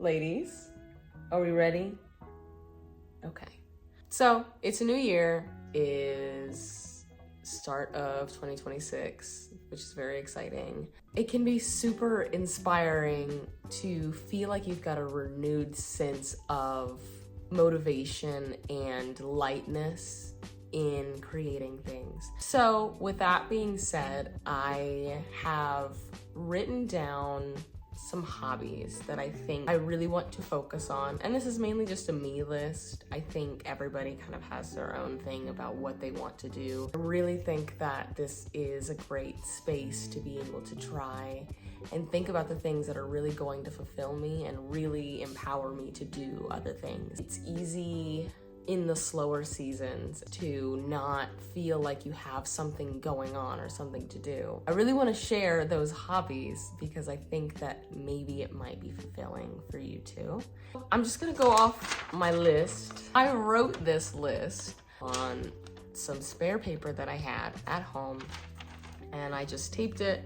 Ladies, are we ready? Okay. So it's a new year, is start of 2026, which is very exciting. It can be super inspiring to feel like you've got a renewed sense of motivation and lightness in creating things. So with that being said, I have written down some hobbies that I think I really want to focus on. And this is mainly just a me list. I think everybody kind of has their own thing about what they want to do. I really think that this is a great space to be able to try and think about the things that are really going to fulfill me and really empower me to do other things. It's easy in the slower seasons to not feel like you have something going on or something to do. I really want to share those hobbies because I think that maybe it might be fulfilling for you too. I'm just gonna go off my list. I wrote this list on some spare paper that I had at home and I just taped it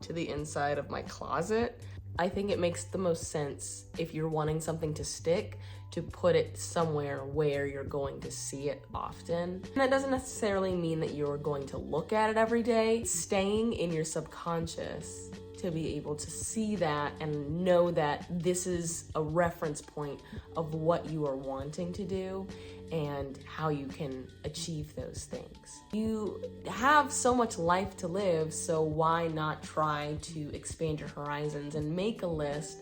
to the inside of my closet. I think it makes the most sense if you're wanting something to stick to put it somewhere where you're going to see it often. And that doesn't necessarily mean that you're going to look at it every day. Staying in your subconscious to be able to see that and know that this is a reference point of what you are wanting to do and how you can achieve those things. You have so much life to live, so why not try to expand your horizons and make a list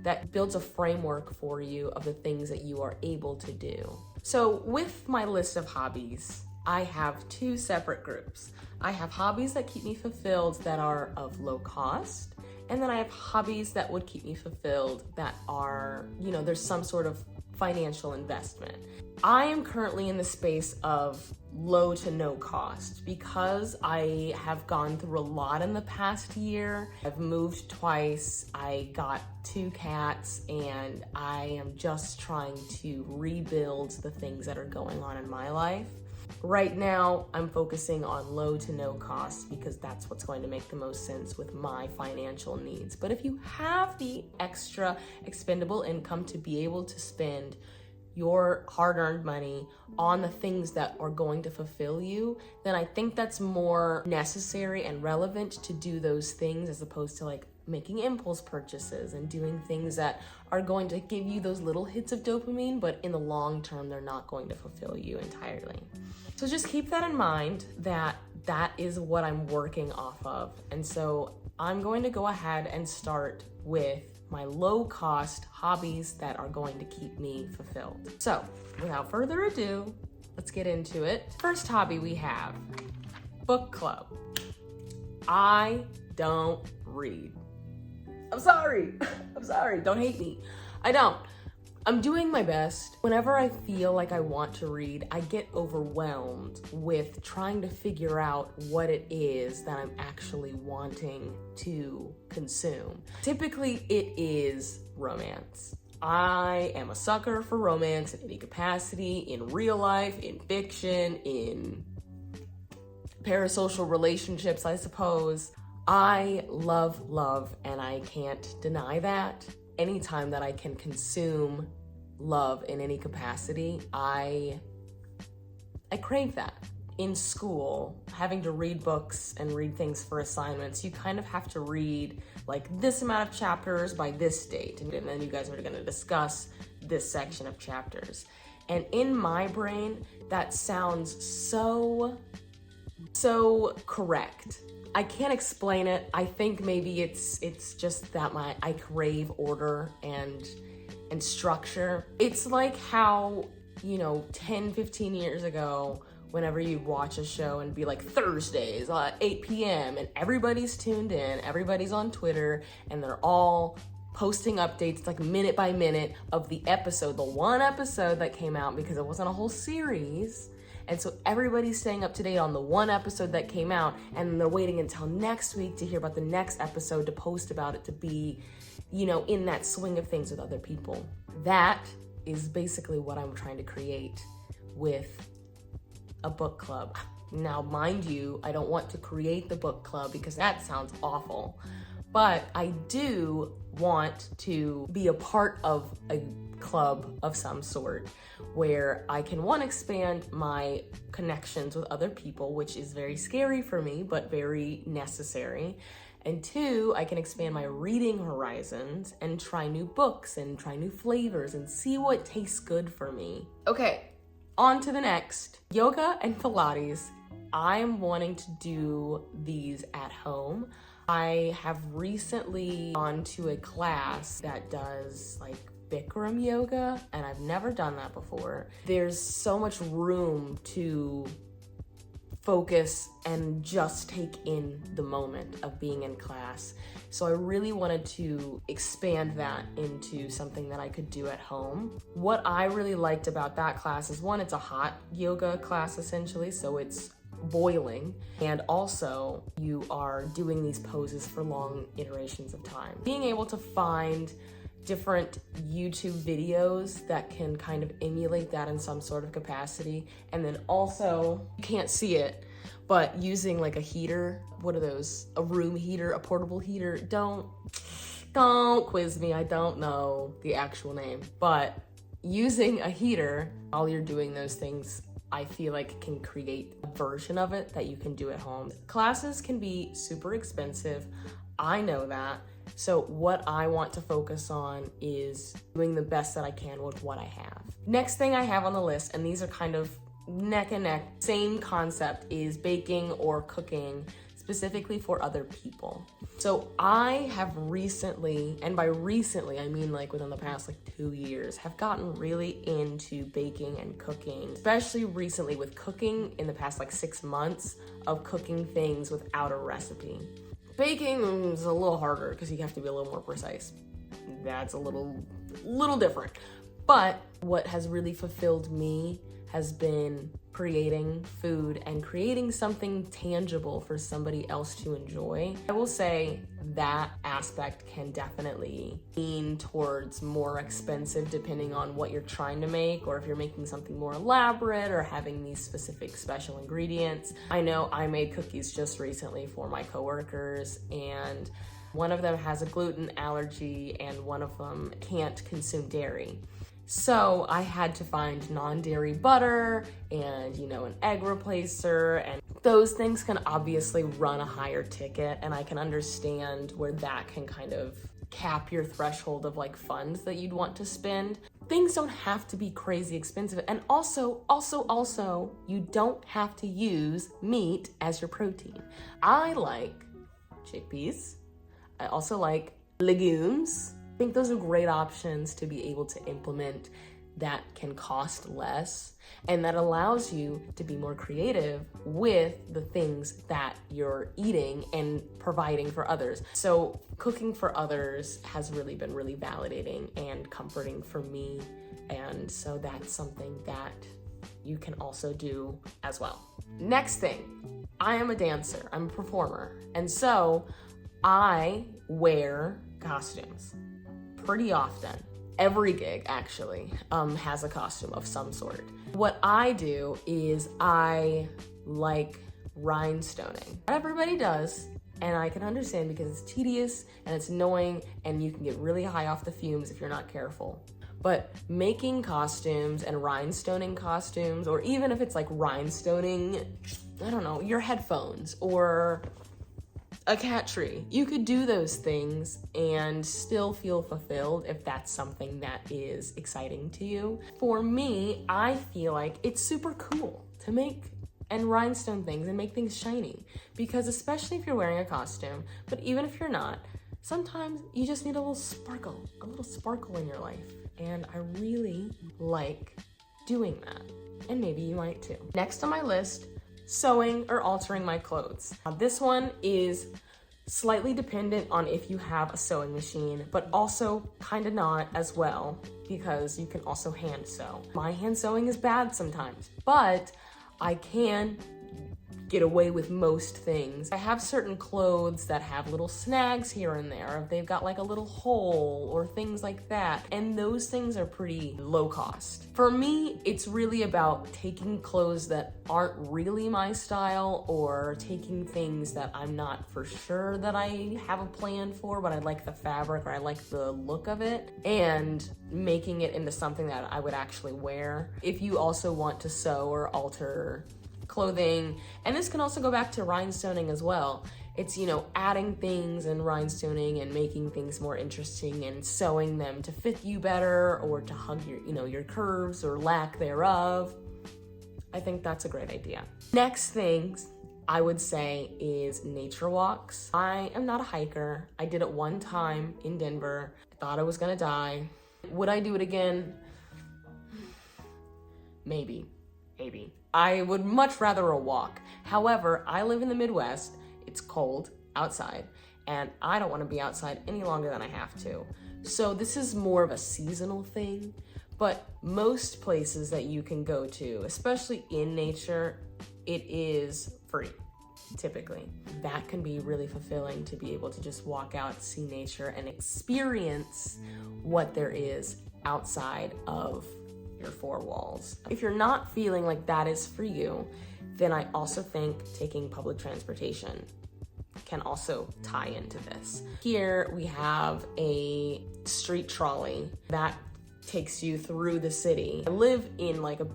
that builds a framework for you of the things that you are able to do. So with my list of hobbies, I have two separate groups. I have hobbies that keep me fulfilled that are of low cost, and then I have hobbies that would keep me fulfilled that are, there's some sort of financial investment. I am currently in the space of low to no cost because I have gone through a lot in the past year. I've moved twice, I got 2 cats, and I am just trying to rebuild the things that are going on in my life. Right now, I'm focusing on low to no cost because that's what's going to make the most sense with my financial needs. But if you have the extra expendable income to be able to spend your hard-earned money on the things that are going to fulfill you, then I think that's more necessary and relevant to do those things as opposed to like making impulse purchases and doing things that are going to give you those little hits of dopamine, but in the long term, they're not going to fulfill you entirely. So just keep that in mind that that is what I'm working off of. And so I'm going to go ahead and start with my low-cost hobbies that are going to keep me fulfilled. So without further ado, let's get into it. First hobby we have, book club. I don't read. I'm sorry, don't hate me. I don't. I'm doing my best. Whenever I feel like I want to read, I get overwhelmed with trying to figure out what it is that I'm actually wanting to consume. Typically, it is romance. I am a sucker for romance in any capacity, in real life, in fiction, in parasocial relationships, I suppose. I love, and I can't deny that. Anytime that I can consume love in any capacity, I crave that. In school, having to read books and read things for assignments, you kind of have to read like this amount of chapters by this date, and then you guys are gonna discuss this section of chapters. And in my brain, that sounds so correct. I can't explain it. I think maybe it's just that I crave order and structure. It's like how, 10, 15 years ago, whenever you'd watch a show and be like Thursdays at 8 p.m. and everybody's tuned in, everybody's on Twitter, and they're all posting updates like minute by minute of the episode, the one episode that came out because it wasn't a whole series. And so everybody's staying up to date on the one episode that came out, and they're waiting until next week to hear about the next episode, to post about it, to be, in that swing of things with other people. That is basically what I'm trying to create with a book club. Now, mind you, I don't want to create the book club because that sounds awful, but I do want to be a part of a club of some sort where I can, one, expand my connections with other people, which is very scary for me, but very necessary. And two, I can expand my reading horizons and try new books and try new flavors and see what tastes good for me. Okay, on to the next. Yoga and Pilates. I'm wanting to do these at home. I have recently gone to a class that does like Bikram yoga, and I've never done that before. There's so much room to focus and just take in the moment of being in class. So I really wanted to expand that into something that I could do at home. What I really liked about that class is, one, it's a hot yoga class essentially, so it's boiling, and also you are doing these poses for long iterations of time. Being able to find different YouTube videos that can kind of emulate that in some sort of capacity, and then also, you can't see it, but using like a heater, what are those? A room heater, a portable heater. Don't quiz me, I don't know the actual name, but using a heater while you're doing those things, I feel like can create a version of it that you can do at home. Classes can be super expensive, I know that. So what I want to focus on is doing the best that I can with what I have. Next thing I have on the list, and these are kind of neck and neck, same concept, is baking or cooking specifically for other people. So I have recently, and by recently I mean like within the past like 2 years, have gotten really into baking and cooking, especially recently with cooking in the past like 6 months of cooking things without a recipe. Baking is a little harder because you have to be a little more precise. That's a little different. But what has really fulfilled me has been creating food and creating something tangible for somebody else to enjoy. I will say that aspect can definitely lean towards more expensive depending on what you're trying to make, or if you're making something more elaborate or having these specific special ingredients. I know I made cookies just recently for my coworkers, and one of them has a gluten allergy and one of them can't consume dairy. So I had to find non-dairy butter and, an egg replacer, and those things can obviously run a higher ticket, and I can understand where that can kind of cap your threshold of like funds that you'd want to spend. Things don't have to be crazy expensive, and also, you don't have to use meat as your protein. I like chickpeas. I also like legumes. I think those are great options to be able to implement that can cost less, and that allows you to be more creative with the things that you're eating and providing for others. So cooking for others has really been really validating and comforting for me, and so that's something that you can also do as well. Next thing, I am a dancer, I'm a performer, and so I wear costumes pretty often. Every gig actually has a costume of some sort. What I do is I like rhinestoning. Not everybody does, and I can understand because it's tedious and it's annoying and you can get really high off the fumes if you're not careful. But making costumes and rhinestoning costumes, or even if it's like rhinestoning, I don't know, your headphones or a cat tree. You could do those things and still feel fulfilled if that's something that is exciting to you. For me, I feel like it's super cool to make and rhinestone things and make things shiny, because especially if you're wearing a costume, but even if you're not, sometimes you just need a little sparkle in your life. And I really like doing that. And maybe you might too. Next on my list, sewing or altering my clothes. Now, this one is slightly dependent on if you have a sewing machine, but also kind of not as well, because you can also hand sew. My hand sewing is bad sometimes, but I can get away with most things. I have certain clothes that have little snags here and there. They've got like a little hole or things like that. And those things are pretty low cost. For me, it's really about taking clothes that aren't really my style, or taking things that I'm not for sure that I have a plan for, but I like the fabric or I like the look of it, and making it into something that I would actually wear. If you also want to sew or alter clothing, and this can also go back to rhinestoning as well. It's, you know, adding things and rhinestoning and making things more interesting and sewing them to fit you better or to hug your, you know, your curves or lack thereof. I think that's a great idea. Next things I would say is nature walks. I am not a hiker. I did it one time in Denver. I thought I was gonna die. Would I do it again? Maybe. I would much rather a walk. However, I live in the Midwest. It's cold outside, and I don't want to be outside any longer than I have to. So this is more of a seasonal thing, but most places that you can go to, especially in nature, it is free, typically. That can be really fulfilling, to be able to just walk out, see nature, and experience what there is outside of your four walls. If you're not feeling like that is for you, then I also think taking public transportation can also tie into this. Here we have a street trolley that takes you through the city. I live in like a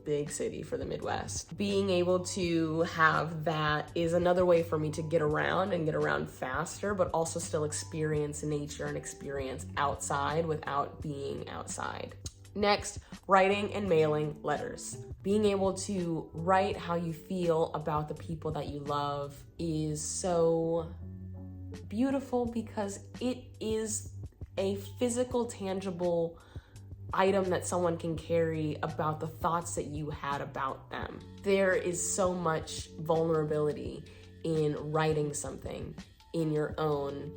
big city for the Midwest. Being able to have that is another way for me to get around and get around faster, but also still experience nature and experience outside without being outside. Next, writing and mailing letters. Being able to write how you feel about the people that you love is so beautiful, because it is a physical, tangible item that someone can carry about the thoughts that you had about them. There is so much vulnerability in writing something in your own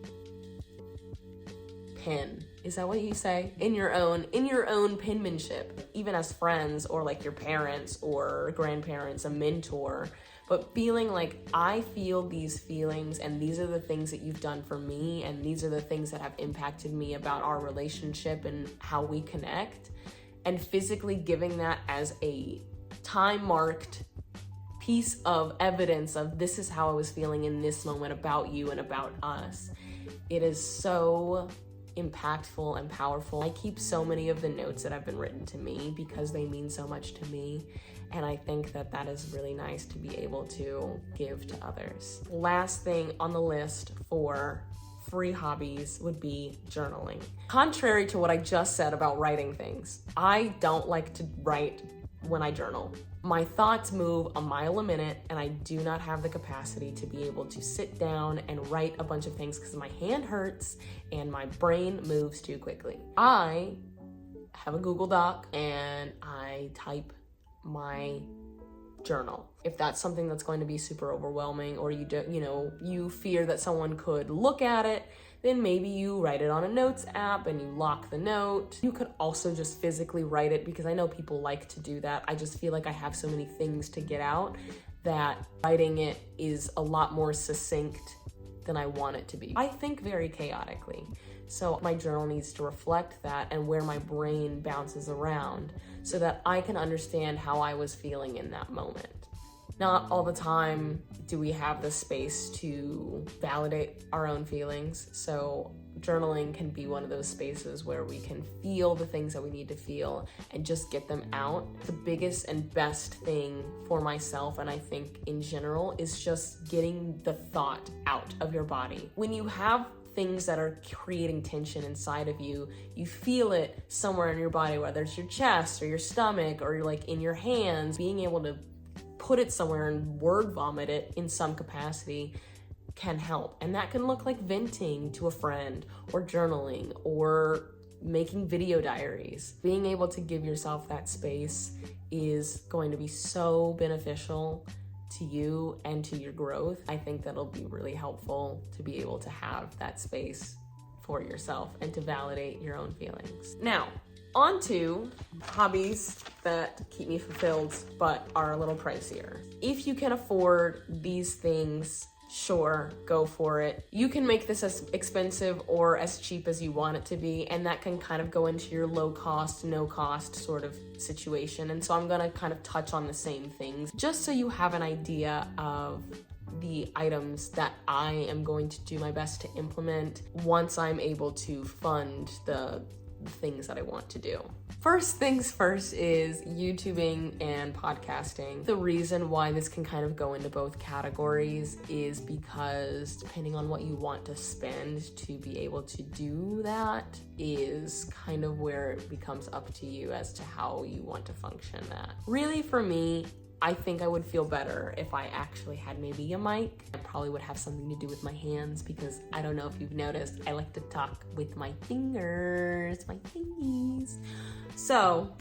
pen. Is that what you say? In your own penmanship, even as friends or like your parents or grandparents, a mentor, but feeling like, I feel these feelings and these are the things that you've done for me and these are the things that have impacted me about our relationship and how we connect, and physically giving that as a time-marked piece of evidence of, this is how I was feeling in this moment about you and about us. It is so impactful and powerful. I keep so many of the notes that have been written to me because they mean so much to me, and I think that that is really nice to be able to give to others. Last thing on the list for free hobbies would be journaling. Contrary to what I just said about writing things, I don't like to write when I journal. My thoughts move a mile a minute, and I do not have the capacity to be able to sit down and write a bunch of things because my hand hurts and my brain moves too quickly. I have a Google Doc and I type my journal. If that's something that's going to be super overwhelming, or you fear that someone could look at it, then maybe you write it on a notes app and you lock the note. You could also just physically write it, because I know people like to do that. I just feel like I have so many things to get out that writing it is a lot more succinct than I want it to be. I think very chaotically. So my journal needs to reflect that and where my brain bounces around, so that I can understand how I was feeling in that moment. Not all the time do we have the space to validate our own feelings, so journaling can be one of those spaces where we can feel the things that we need to feel and just get them out. The biggest and best thing for myself, and I think in general, is just getting the thought out of your body. When you have things that are creating tension inside of you, you feel it somewhere in your body, whether it's your chest or your stomach or like in your hands. Being able to put it somewhere and word vomit it in some capacity can help. And that can look like venting to a friend, or journaling, or making video diaries. Being able to give yourself that space is going to be so beneficial to you and to your growth. I think that'll be really helpful to be able to have that space for yourself and to validate your own feelings. Now, on to hobbies that keep me fulfilled but are a little pricier. If you can afford these things, sure, go for it. You can make this as expensive or as cheap as you want it to be, and that can kind of go into your low cost, no cost sort of situation. And so I'm gonna kind of touch on the same things just so you have an idea of the items that I am going to do my best to implement once I'm able to fund the things that I want to do. First things first is YouTubing and podcasting. The reason why this can kind of go into both categories is because depending on what you want to spend to be able to do that is kind of where it becomes up to you as to how you want to function that. Really, for me, I think I would feel better if I actually had maybe a mic. I probably would have something to do with my hands because I don't know if you've noticed, I like to talk with my fingers, my fingies. So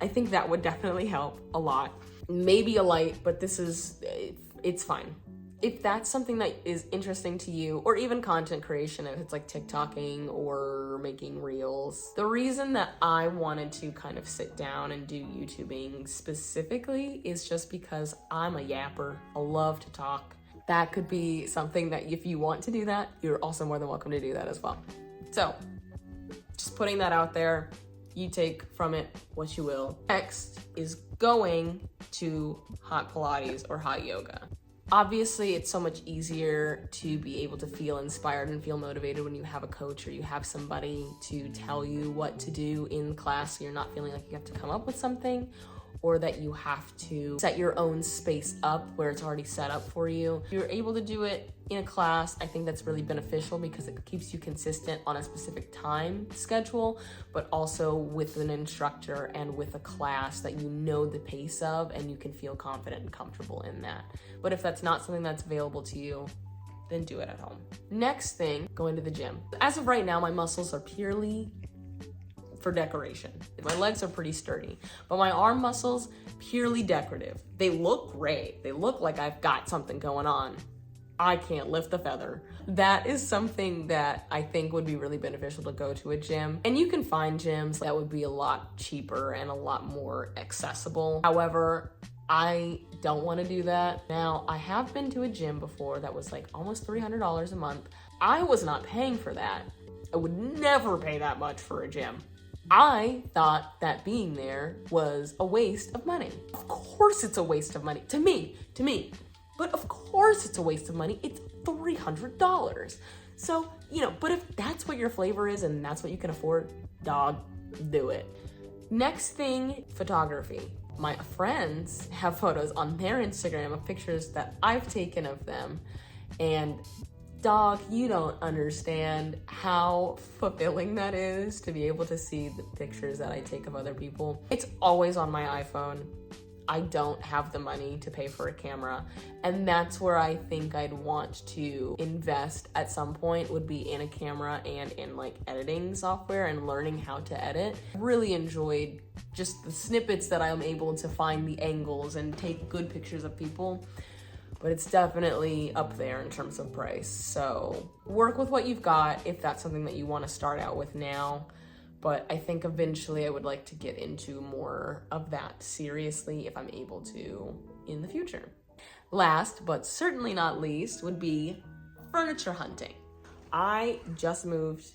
I think that would definitely help a lot. Maybe a light, but it's fine. If that's something that is interesting to you, or even content creation, if it's like TikToking or making reels. The reason that I wanted to kind of sit down and do YouTubing specifically is just because I'm a yapper. I love to talk. That could be something that if you want to do that, you're also more than welcome to do that as well. So just putting that out there, you take from it what you will. Next is going to hot Pilates or hot yoga. Obviously, it's so much easier to be able to feel inspired and feel motivated when you have a coach or you have somebody to tell you what to do in class, so you're not feeling like you have to come up with something or that you have to set your own space up where it's already set up for you. If you're able to do it in a class, I think that's really beneficial because it keeps you consistent on a specific time schedule, but also with an instructor and with a class that you know the pace of and you can feel confident and comfortable in that. But if that's not something that's available to you, then do it at home. Next thing, going to the gym. As of right now, my muscles are purely for decoration. My legs are pretty sturdy, but my arm muscles, purely decorative. They look great. They look like I've got something going on. I can't lift a feather. That is something that I think would be really beneficial to go to a gym. And you can find gyms that would be a lot cheaper and a lot more accessible. However, I don't want to do that. Now, I have been to a gym before that was like almost $300 a month. I was not paying for that. I would never pay that much for a gym. I thought that being there was a waste of money. Of course it's a waste of money. To me. But of course it's a waste of money. It's $300. So, but if that's what your flavor is and that's what you can afford, dog, do it. Next thing, photography. My friends have photos on their Instagram of pictures that I've taken of them, and dog, you don't understand how fulfilling that is to be able to see the pictures that I take of other people. It's always on my iPhone. I don't have the money to pay for a camera, and that's where I think I'd want to invest at some point, would be in a camera and in like editing software and learning how to edit. Really enjoyed just the snippets that I'm able to find the angles and take good pictures of people. But it's definitely up there in terms of price. So work with what you've got if that's something that you want to start out with now. But I think eventually I would like to get into more of that seriously if I'm able to in the future. Last, but certainly not least, would be furniture hunting. I moved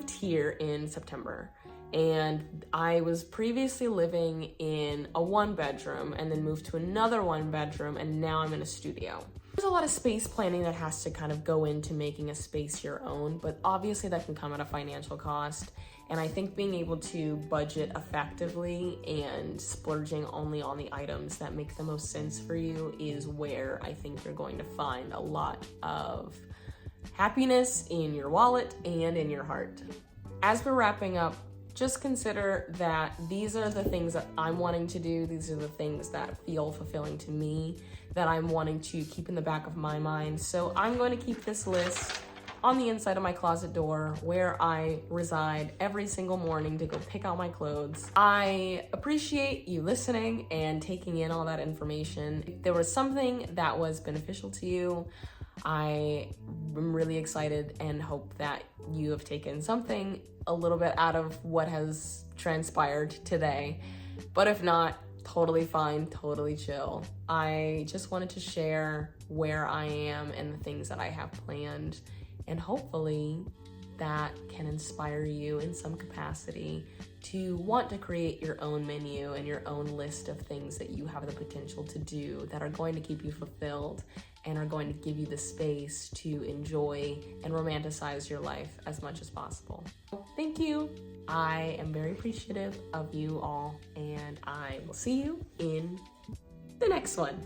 here in September. And I was previously living in a 1-bedroom and then moved to another 1-bedroom, and now I'm in a studio. There's a lot of space planning that has to kind of go into making a space your own, but obviously that can come at a financial cost. And I think being able to budget effectively and splurging only on the items that make the most sense for you is where I think you're going to find a lot of happiness in your wallet and in your heart. As we're wrapping up, just consider that these are the things that I'm wanting to do. These are the things that feel fulfilling to me, that I'm wanting to keep in the back of my mind. So I'm going to keep this list on the inside of my closet door where I reside every single morning to go pick out my clothes. I appreciate you listening and taking in all that information. If there was something that was beneficial to you, I am really excited and hope that you have taken something a little bit out of what has transpired today. But if not, totally fine, totally chill. I just wanted to share where I am and the things that I have planned, and hopefully that can inspire you in some capacity to want to create your own menu and your own list of things that you have the potential to do that are going to keep you fulfilled and are going to give you the space to enjoy and romanticize your life as much as possible. Thank you. I am very appreciative of you all, and I will see you in the next one.